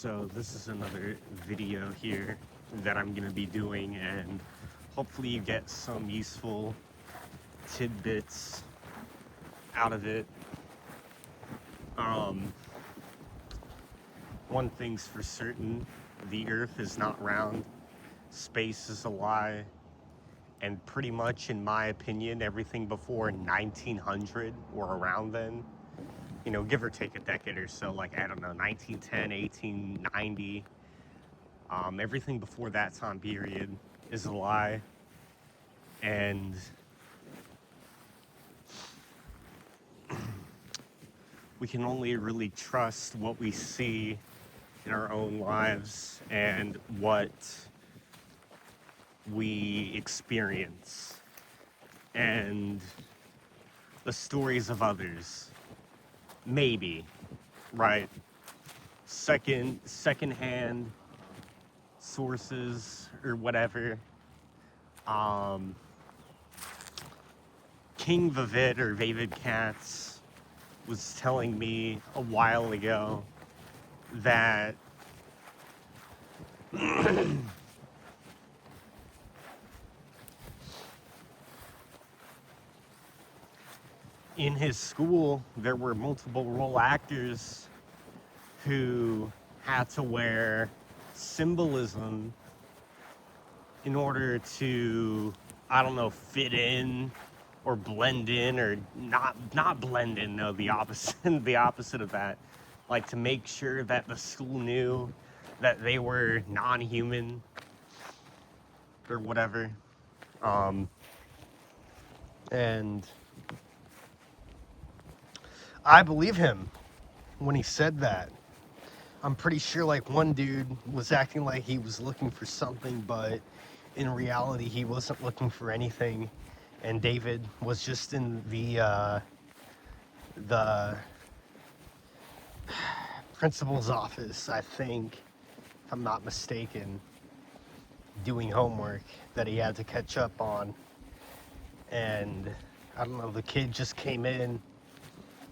So this is another video here that I'm gonna be doing, and hopefully you get some useful tidbits out of it. Um, One thing's for certain, the earth is not round, space is a lie, and pretty much in my opinion, everything before 1900 or around then, give or take a decade or so, like, I don't know, 1910, 1890, everything before that time period is a lie. And we can only really trust what we see in our own lives and what we experience and the stories of others. Maybe, right? Secondhand sources or whatever. Um, King Vivit or David Katz was telling me a while ago that in his school there were multiple role actors who had to wear symbolism in order to, I don't know, fit in or blend in, or not blend in, no, the opposite the opposite of that, like to make sure that the school knew that they were non-human or whatever. And I believe him when he said that. I'm pretty sure like one dude was acting like he was looking for something, but in reality he wasn't looking for anything, and David was just in the principal's office, I think, if I'm not mistaken, doing homework that he had to catch up on. And I don't know, the kid just came in,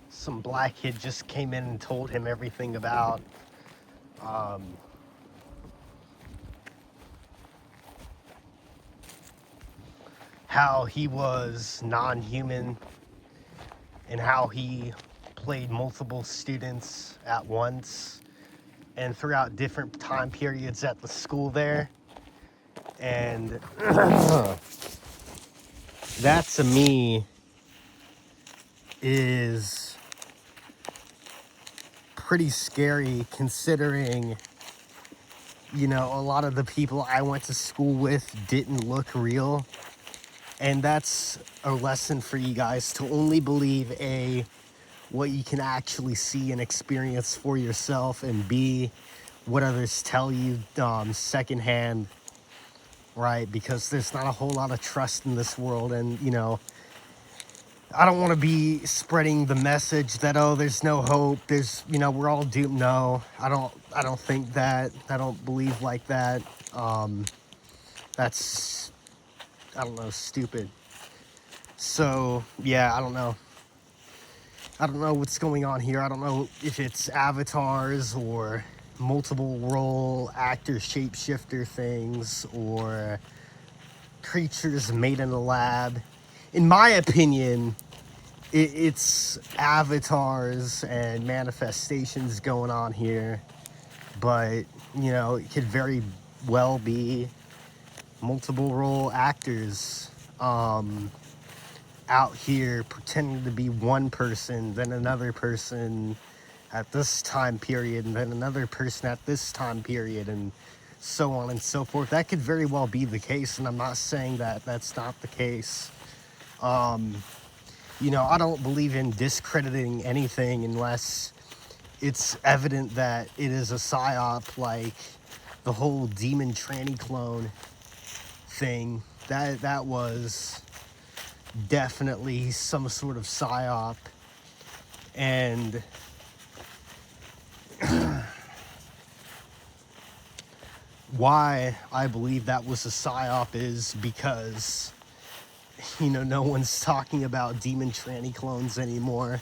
some black kid just came in and told him everything about how he was non-human and how he played multiple students at once and throughout different time periods at the school there. And that to me is pretty scary, considering, a lot of the people I went to school with didn't look real. And that's a lesson for you guys, to only believe A, what you can actually see and experience for yourself, and B, what others tell you secondhand, right? Because there's not a whole lot of trust in this world. And I don't want to be spreading the message that, oh, there's no hope, there's, we're all doomed. No, I don't think that. I don't believe like that. That's, I don't know, stupid. So yeah, I don't know what's going on here. I don't know if it's avatars or multiple role actor shapeshifter things or creatures made in a lab. In my opinion, it's avatars and manifestations going on here, but it could very well be multiple role actors out here pretending to be one person, then another person at this time period, and then another person at this time period, and so on and so forth. That could very well be the case, and I'm not saying that that's not the case. I don't believe in discrediting anything unless it's evident that it is a psyop, like the whole demon tranny clone thing. That was definitely some sort of psyop. And why I believe that was a psyop is because no one's talking about demon tranny clones anymore.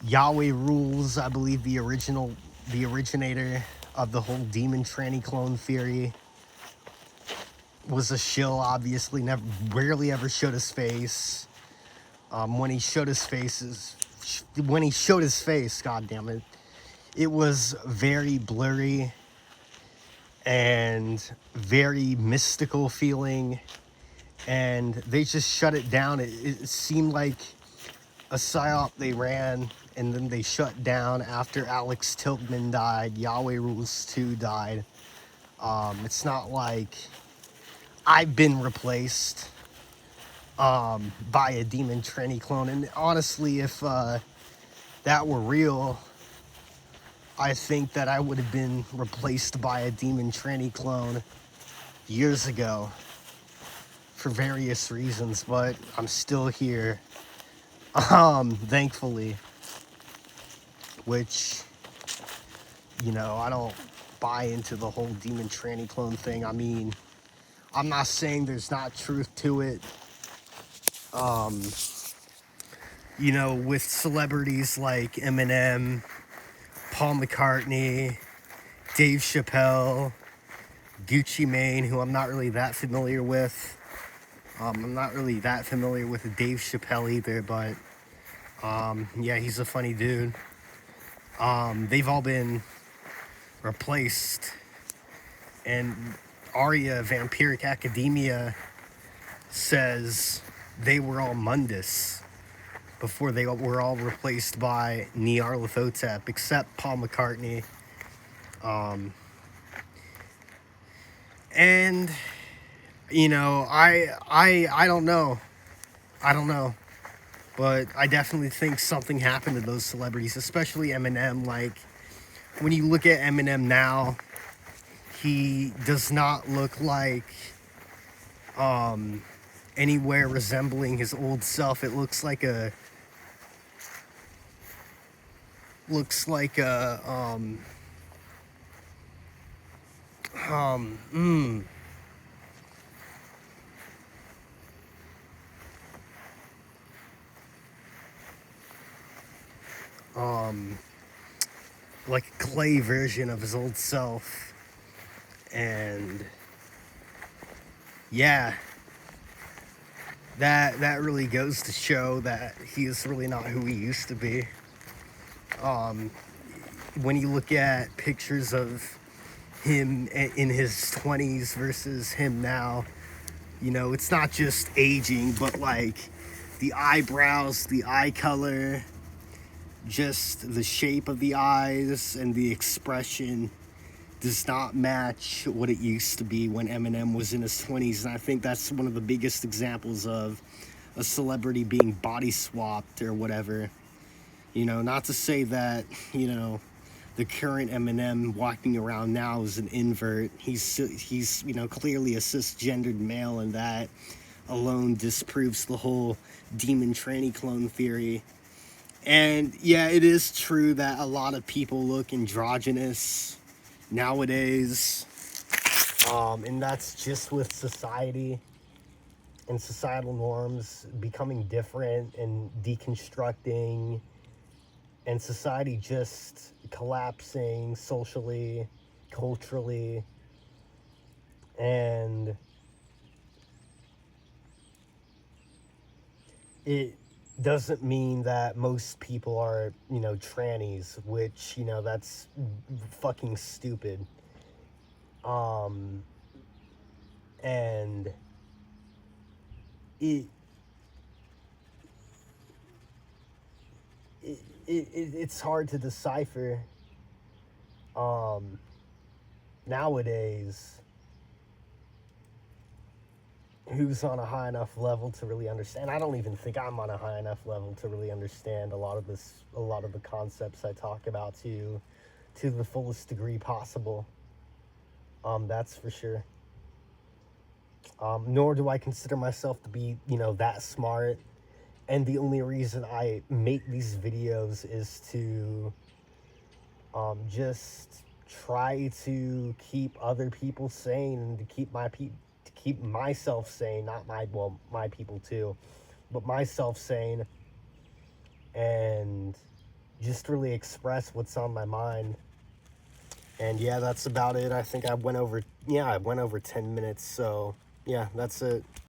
Yahweh Rules, I believe the originator of the whole demon tranny clone theory, was a shill. Obviously, never, rarely ever showed his face. When he showed his face, God damn it, it was very blurry and very mystical feeling, and they just shut it down. It seemed like a psyop they ran, and then they shut down after Alex Tiltman died. Yahweh Rules 2 died. It's not like I've been replaced by a demon tranny clone. And honestly, if that were real, I think that I would have been replaced by a demon tranny clone years ago for various reasons, but I'm still here, thankfully, which, you know, I don't buy into the whole demon tranny clone thing. I mean, I'm not saying there's not truth to it. You know, with celebrities like Eminem, Paul McCartney, Dave Chappelle, Gucci Mane, who I'm not really that familiar with. I'm not really that familiar with Dave Chappelle either, but yeah, he's a funny dude. They've all been replaced, and Aria Vampiric Academia says they were all Mundus before they were all replaced by Nyarlathotep, except Paul McCartney. And you know, I don't know. I don't know. But I definitely think something happened to those celebrities, especially Eminem. Like, when you look at Eminem now, he does not look like anywhere resembling his old self. It looks like a looks like a um mm, like a clay version of his old self. And yeah, that really goes to show that he is really not who he used to be. When you look at pictures of him in his 20s versus him now, you know, it's not just aging, but like the eyebrows, the eye color, just the shape of the eyes and the expression does not match what it used to be when Eminem was in his 20s. And I think that's one of the biggest examples of a celebrity being body swapped or whatever. You know, not to say that, you know, the current Eminem walking around now is an invert. He's you know, clearly a cisgendered male, and that alone disproves the whole demon tranny clone theory. And yeah, it is true that a lot of people look androgynous nowadays, and that's just with society and societal norms becoming different and deconstructing, and society just collapsing socially, culturally, and it doesn't mean that most people are, you know, trannies, which, you know, that's fucking stupid. And it, it's hard to decipher nowadays who's on a high enough level to really understand. I don't even think I'm on a high enough level to really understand a lot of the concepts I talk about to the fullest degree possible. That's for sure. Nor do I consider myself to be, you know, that smart. And the only reason I make these videos is to just try to keep other people sane, and to keep myself sane, not my people too, but myself sane, and just really express what's on my mind. And yeah, that's about it. I think I went over 10 minutes. So yeah, that's it.